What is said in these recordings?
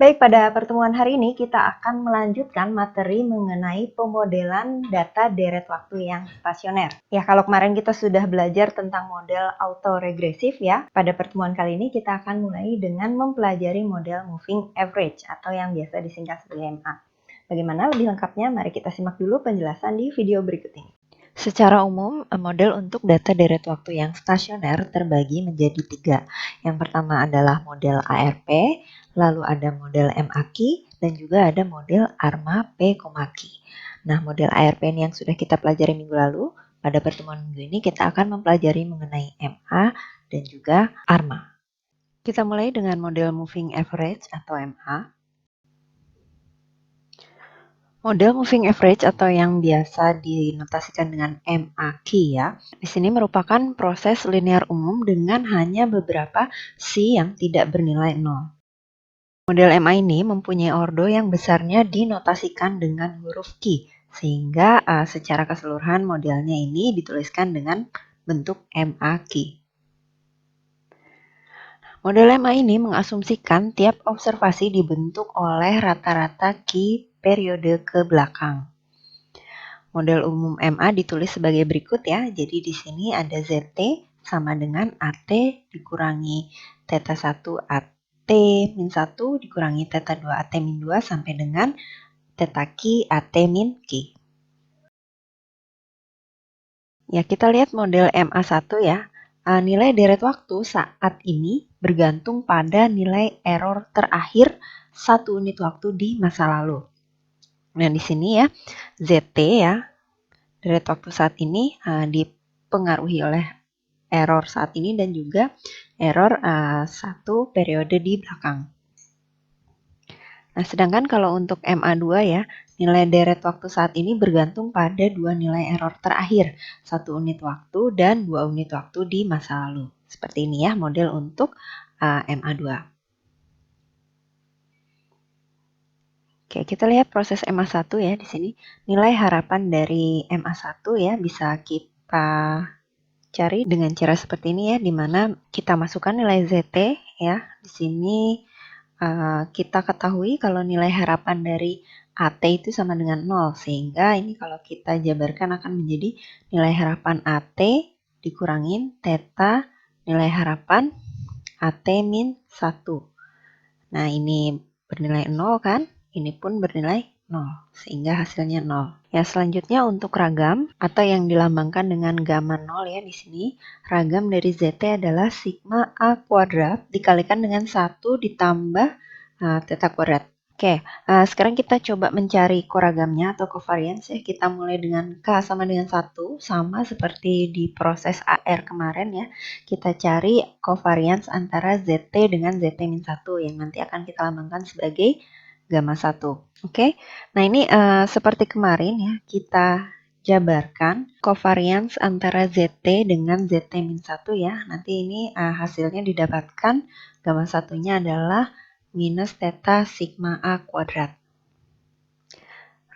Baik, pada pertemuan hari ini kita akan melanjutkan materi mengenai pemodelan data deret waktu yang stasioner. Ya, kalau kemarin kita sudah belajar tentang model autoregresif ya, pada pertemuan kali ini kita akan mulai dengan mempelajari model moving average atau yang biasa disingkat sebagai MA. Bagaimana lebih lengkapnya? Mari kita simak dulu penjelasan di video berikut ini. Secara umum, model untuk data deret waktu yang stasioner terbagi menjadi 3. Yang pertama adalah model ARP, lalu ada model MAKI, dan juga ada model ARMA-P-KI. Nah, model ARP ini yang sudah kita pelajari minggu lalu. Pada pertemuan minggu ini kita akan mempelajari mengenai MA dan juga ARMA. Kita mulai dengan model moving average atau MA. Model moving average atau yang biasa dinotasikan dengan MAKI ya. Di sini merupakan proses linear umum dengan hanya beberapa C yang tidak bernilai 0. Model MA ini mempunyai ordo yang besarnya dinotasikan dengan huruf Q, sehingga secara keseluruhan modelnya ini dituliskan dengan bentuk MAKI. Model MA ini mengasumsikan tiap observasi dibentuk oleh rata-rata Q periode ke belakang. Model umum MA ditulis sebagai berikut ya. Jadi di sini ada ZT sama dengan AT dikurangi theta 1 AT min 1 dikurangi theta 2 AT min 2 sampai dengan theta Q AT min Q. Ya, kita lihat model MA1 ya. Nilai deret waktu saat ini bergantung pada nilai error terakhir 1 unit waktu di masa lalu. Nah, di sini ya, ZT ya, deret waktu saat ini dipengaruhi oleh error saat ini dan juga error satu periode di belakang. Nah, sedangkan kalau untuk MA2 ya, nilai deret waktu saat ini bergantung pada dua nilai error terakhir, 1 unit waktu dan 2 unit waktu di masa lalu. Seperti ini ya model untuk MA2. Oke, kita lihat proses MA1 ya di sini. Nilai harapan dari MA1 ya bisa kita cari dengan cara seperti ini ya, di mana kita masukkan nilai ZT ya. Di sini kita ketahui kalau nilai harapan dari AT itu sama dengan 0, sehingga ini kalau kita jabarkan akan menjadi nilai harapan AT dikurangin theta nilai harapan AT min 1. Nah, ini bernilai 0 kan? Ini pun bernilai 0, sehingga hasilnya 0. Ya, selanjutnya untuk ragam atau yang dilambangkan dengan gamma 0 ya di sini, ragam dari ZT adalah sigma A kuadrat dikalikan dengan 1 ditambah theta kuadrat. Oke, sekarang kita coba mencari koragamnya atau covariance ya. Kita mulai dengan K sama dengan 1, sama seperti di proses AR kemarin ya. Kita cari covariance antara ZT dengan ZT min 1 yang nanti akan kita lambangkan sebagai gamma 1. Oke, nah ini seperti kemarin ya, kita jabarkan covariance antara ZT dengan ZT min 1 ya. Nanti ini hasilnya didapatkan gamma satunya adalah minus theta sigma A kuadrat.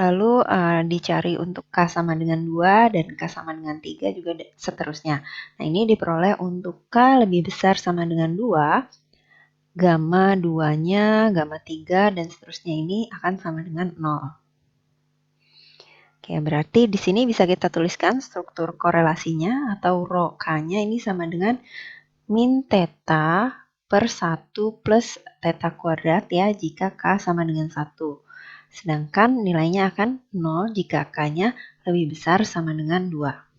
Lalu dicari untuk K sama dengan 2 dan K sama dengan 3 juga seterusnya. Nah, ini diperoleh untuk K lebih besar sama dengan 2, gamma 2-nya, gamma 3, dan seterusnya ini akan sama dengan 0. Oke, berarti di sini bisa kita tuliskan struktur korelasinya atau rho K-nya ini sama dengan min theta per 1 plus theta kuadrat ya jika K sama dengan 1. Sedangkan nilainya akan 0 jika K-nya lebih besar sama dengan 2.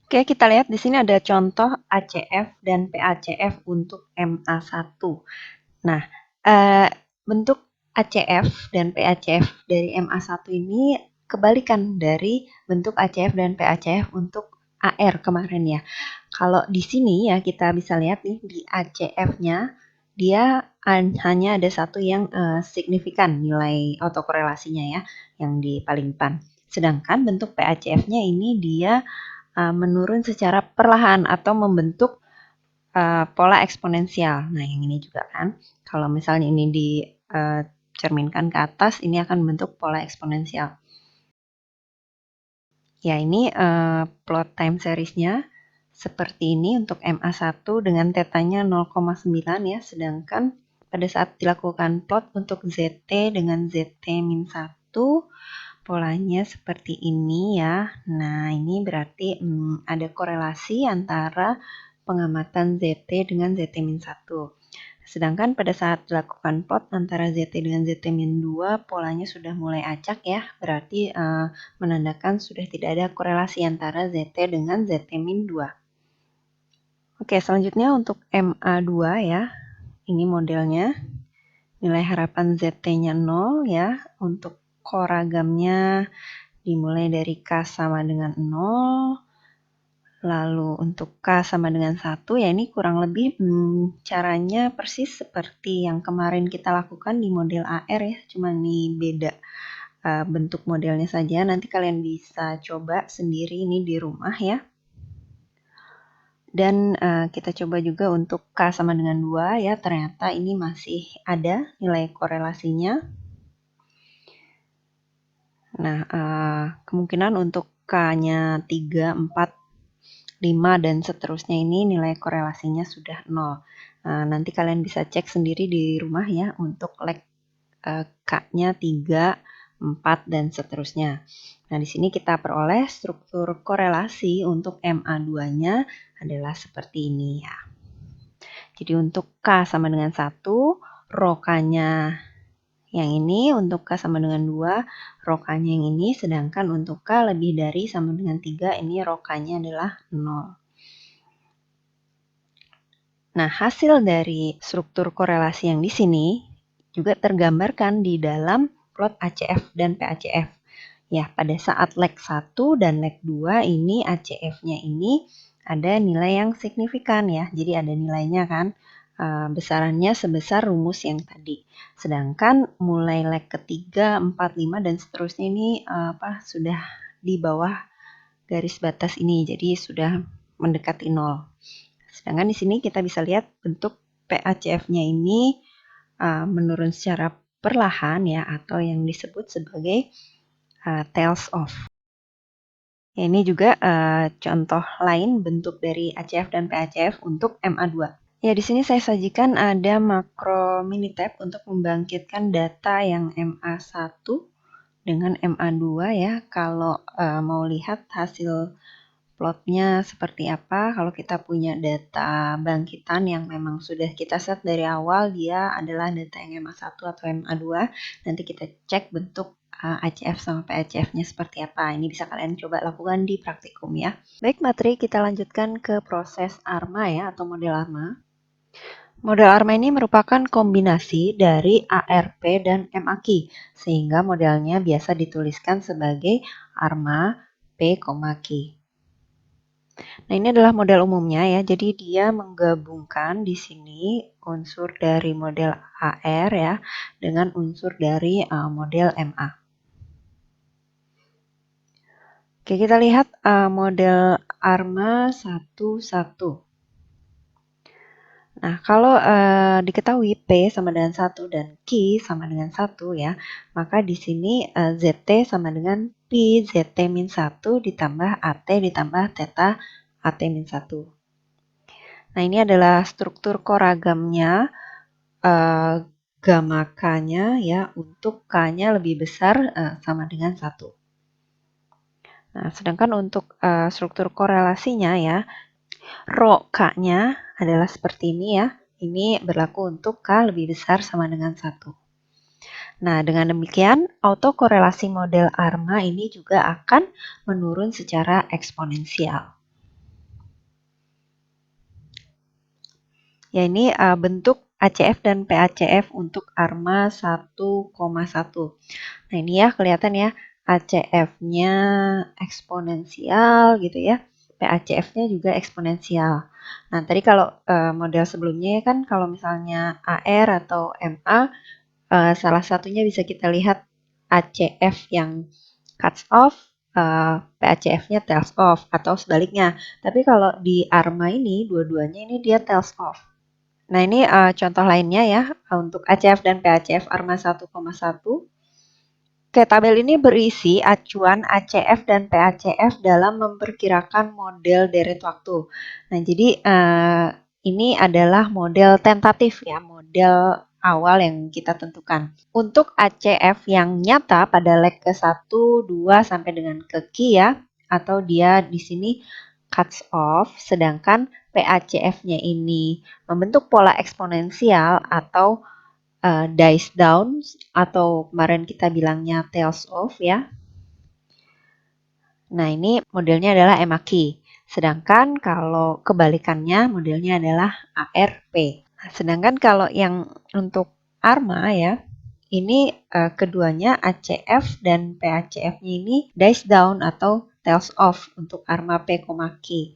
Oke, kita lihat di sini ada contoh ACF dan PACF untuk MA1. Nah, bentuk ACF dan PACF dari MA1 ini kebalikan dari bentuk ACF dan PACF untuk AR kemarin ya. Kalau di sini ya kita bisa lihat nih di ACF-nya dia hanya ada satu yang signifikan nilai autokorelasinya ya, yang di paling depan. Sedangkan bentuk PACF-nya ini dia menurun secara perlahan atau membentuk pola eksponensial. Nah, yang ini juga kan, kalau misalnya ini dicerminkan ke atas, ini akan membentuk pola eksponensial. Ya, ini plot time series-nya seperti ini untuk MA1 dengan tetanya 0,9 ya, sedangkan pada saat dilakukan plot untuk ZT dengan ZT-1, polanya seperti ini ya. Nah, ini berarti ada korelasi antara pengamatan ZT dengan ZT-1. Sedangkan pada saat dilakukan plot antara ZT dengan ZT-2, polanya sudah mulai acak ya, berarti menandakan sudah tidak ada korelasi antara ZT dengan ZT-2. Oke, selanjutnya untuk MA2 ya, ini modelnya. Nilai harapan ZT-nya 0 ya, untuk koragamnya dimulai dari K sama dengan 0, lalu untuk K sama dengan 1, ya ini kurang lebih caranya persis seperti yang kemarin kita lakukan di model AR ya, cuma ini beda bentuk modelnya saja. Nanti kalian bisa coba sendiri ini di rumah ya. Dan kita coba juga untuk K sama dengan 2 ya, ternyata ini masih ada nilai korelasinya. Nah, kemungkinan untuk K-nya 3, 4, 5, dan seterusnya ini nilai korelasinya sudah 0. Nanti kalian bisa cek sendiri di rumah ya untuk leg K-nya 3, 4, dan seterusnya. Nah, di sini kita peroleh struktur korelasi untuk MA2-nya adalah seperti ini ya. Jadi untuk K sama dengan 1, rho K-nya yang ini, untuk K sama dengan 2, rho K-nya yang ini, sedangkan untuk K lebih dari sama dengan 3, ini rho K-nya adalah 0. Nah, hasil dari struktur korelasi yang di sini juga tergambarkan di dalam plot ACF dan PACF. Ya, pada saat leg 1 dan leg 2 ini ACF-nya ini ada nilai yang signifikan ya. Jadi ada nilainya kan, besarannya sebesar rumus yang tadi. Sedangkan mulai leg ketiga, 4, 5, dan seterusnya ini sudah di bawah garis batas ini. Jadi sudah mendekati 0. Sedangkan di sini kita bisa lihat bentuk PACF-nya ini menurun secara perlahan ya, atau yang disebut sebagai tails off. Ya, ini juga contoh lain bentuk dari ACF dan PACF untuk MA2. Ya, di sini saya sajikan ada makro Minitab untuk membangkitkan data yang MA1 dengan MA2 ya. Kalau mau lihat hasil plotnya seperti apa, kalau kita punya data bangkitan yang memang sudah kita set dari awal, dia adalah data yang MA1 atau MA2, nanti kita cek bentuk ACF sama PACF-nya seperti apa. Ini bisa kalian coba lakukan di praktikum ya. Baik, materi kita lanjutkan ke proses ARMA ya, atau model ARMA. Model ARMA ini merupakan kombinasi dari ARP dan MAQ, sehingga modelnya biasa dituliskan sebagai ARMA P, Q. Nah, ini adalah model umumnya ya. Jadi dia menggabungkan di sini unsur dari model AR ya dengan unsur dari model MA. Oke, kita lihat model ARMA 11. Nah, kalau diketahui P sama dengan 1 dan Q sama dengan 1 ya, maka di sini ZT sama dengan Pi ZT-1 ditambah AT ditambah Theta AT-1. Nah, ini adalah struktur koragamnya gamma K-nya ya, untuk K-nya lebih besar sama dengan 1. Nah, sedangkan untuk struktur korelasinya ya, rho K-nya adalah seperti ini ya. Ini berlaku untuk K lebih besar sama dengan 1. Nah, dengan demikian, autokorelasi model ARMA ini juga akan menurun secara eksponensial. Ya, ini bentuk ACF dan PACF untuk ARMA 1,1. Nah, ini ya kelihatan ya, ACF-nya eksponensial gitu ya. PACF-nya juga eksponensial. Nah, tadi kalau model sebelumnya kan kalau misalnya AR atau MA, salah satunya bisa kita lihat ACF yang cuts off, PACF-nya tails off, atau sebaliknya. Tapi kalau di ARMA ini, dua-duanya ini dia tails off. Nah, ini contoh lainnya ya, untuk ACF dan PACF ARMA 1,1. Oke, tabel ini berisi acuan ACF dan PACF dalam memperkirakan model deret waktu. Nah, jadi ini adalah model tentatif ya, model awal yang kita tentukan. Untuk ACF yang nyata pada leg ke-1, 2 sampai dengan ke Q ya, atau dia di sini cuts off, sedangkan PACF-nya ini membentuk pola eksponensial atau dies down, atau kemarin kita bilangnya tails off ya. Nah, ini modelnya adalah MAQ. Sedangkan kalau kebalikannya modelnya adalah ARP. Nah, sedangkan kalau yang untuk ARMA ya, ini keduanya ACF dan PACF-nya ini dies down atau tails off untuk ARMA P, Q.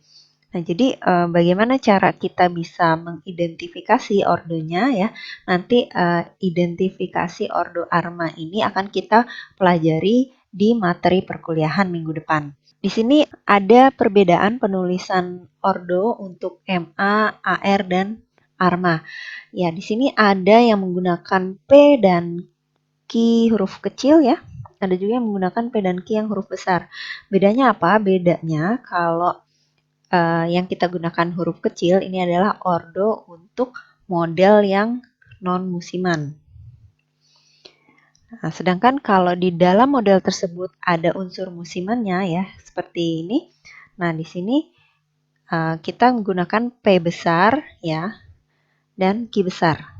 Nah, jadi bagaimana cara kita bisa mengidentifikasi ordonya ya? Nanti identifikasi ordo ARMA ini akan kita pelajari di materi perkuliahan minggu depan. Di sini ada perbedaan penulisan ordo untuk MA, AR, dan ARMA. Ya, di sini ada yang menggunakan P dan Q huruf kecil ya. Ada juga yang menggunakan P dan Q yang huruf besar. Bedanya apa? Bedanya kalau yang kita gunakan huruf kecil ini adalah ordo untuk model yang non-musiman. Nah, sedangkan kalau di dalam model tersebut ada unsur musimannya ya, seperti ini. Nah, di sini kita menggunakan P besar ya dan Q besar.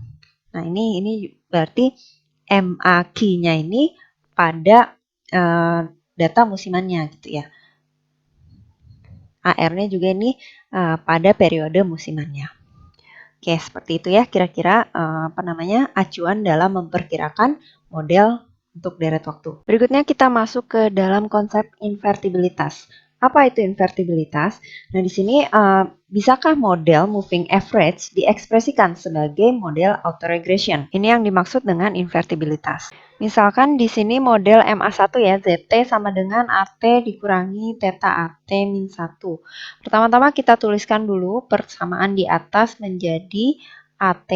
Nah, ini berarti MAQ-nya ini pada data musimannya gitu ya. AR-nya juga ini pada periode musimannya. Oke, seperti itu ya kira-kira acuan dalam memperkirakan model untuk deret waktu. Berikutnya kita masuk ke dalam konsep invertibilitas. Apa itu invertibilitas? Nah, di sini bisakah model moving average diekspresikan sebagai model autoregression? Ini yang dimaksud dengan invertibilitas. Misalkan di sini model MA1 ya, ZT sama dengan AT dikurangi theta AT min 1. Pertama-tama kita tuliskan dulu persamaan di atas menjadi AT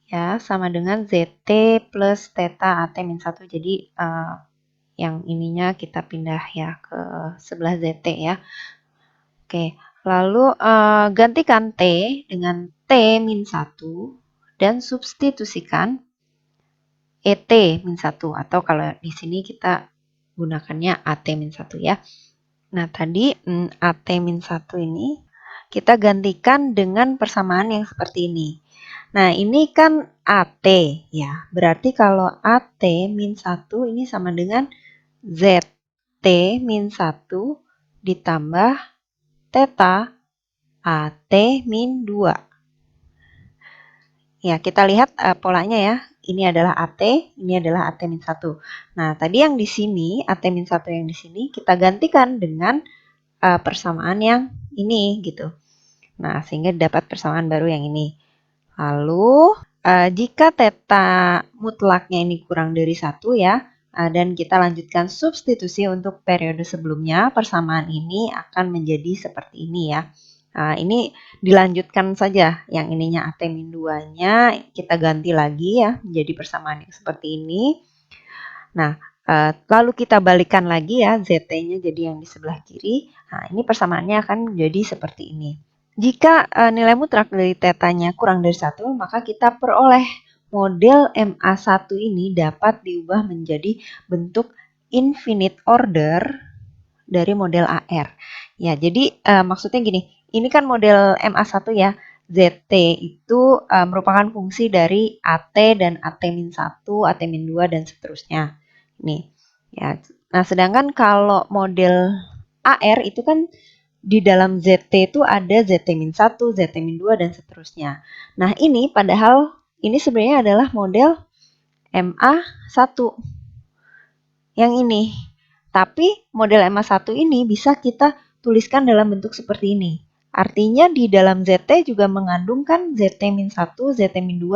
ya sama dengan ZT plus theta AT min 1. Jadi yang ininya kita pindah ya ke sebelah ZT ya. Oke, lalu gantikan T dengan T min 1 dan substitusikan ET min 1 atau kalau di sini kita gunakannya AT min 1 ya. Nah, tadi AT min 1 ini kita gantikan dengan persamaan yang seperti ini. Nah, ini kan AT ya. Berarti kalau AT min 1 ini sama dengan ZT min 1 ditambah theta AT min 2. Ya, kita lihat polanya ya. Ini adalah AT, ini adalah AT min 1. Nah, tadi yang di sini, AT min 1 yang di sini, kita gantikan dengan persamaan yang ini gitu. Nah, sehingga dapat persamaan baru yang ini. Lalu, jika theta mutlaknya ini kurang dari 1 ya, dan kita lanjutkan substitusi untuk periode sebelumnya, persamaan ini akan menjadi seperti ini ya. Ini dilanjutkan saja, yang ininya AT min 2-nya kita ganti lagi ya, menjadi persamaan yang seperti ini. Nah, lalu kita balikan lagi ya, ZT-nya jadi yang di sebelah kiri. Nah, ini persamaannya akan menjadi seperti ini. Jika nilai mutlak dari tetanya kurang dari 1, maka kita peroleh model MA1 ini dapat diubah menjadi bentuk infinite order dari model AR. Ya, jadi maksudnya gini, ini kan model MA1 ya. ZT itu merupakan fungsi dari AT dan AT-1, AT-2 dan seterusnya. Nih. Ya. Nah, sedangkan kalau model AR itu kan di dalam ZT itu ada ZT-1, ZT-2 dan seterusnya. Nah, ini padahal ini sebenarnya adalah model MA1 yang ini. Tapi model MA1 ini bisa kita tuliskan dalam bentuk seperti ini. Artinya di dalam ZT juga mengandungkan ZT-1, ZT-2,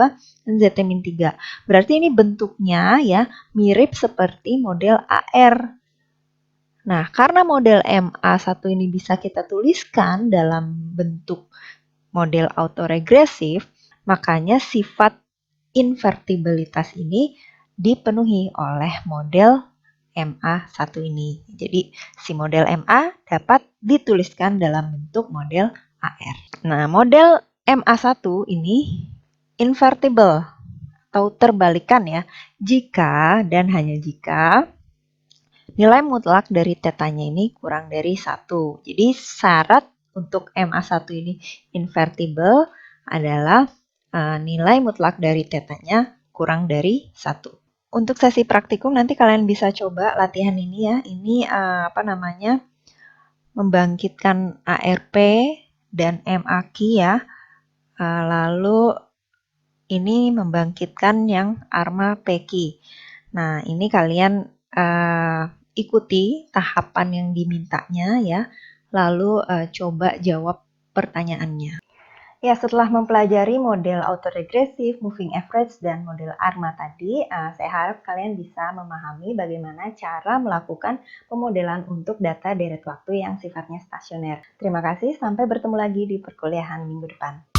dan ZT-3. Berarti ini bentuknya ya mirip seperti model AR. Nah, karena model MA1 ini bisa kita tuliskan dalam bentuk model autoregresif, makanya sifat invertibilitas ini dipenuhi oleh model MA1 ini. Jadi, si model MA dapat dituliskan dalam bentuk model AR. Nah, model MA1 ini invertible atau terbalikan ya, jika dan hanya jika nilai mutlak dari tetanya ini kurang dari 1. Jadi syarat untuk MA1 ini invertible adalah nilai mutlak dari tetanya kurang dari 1. Untuk sesi praktikum nanti kalian bisa coba latihan ini ya. Ini membangkitkan ARP dan MAQ ya. Lalu ini membangkitkan yang ARMA PQ. Nah, ini kalian ikuti tahapan yang dimintanya ya, lalu coba jawab pertanyaannya. Ya, setelah mempelajari model autoregresif, moving average, dan model ARMA tadi, saya harap kalian bisa memahami bagaimana cara melakukan pemodelan untuk data deret waktu yang sifatnya stasioner. Terima kasih, sampai bertemu lagi di perkuliahan minggu depan.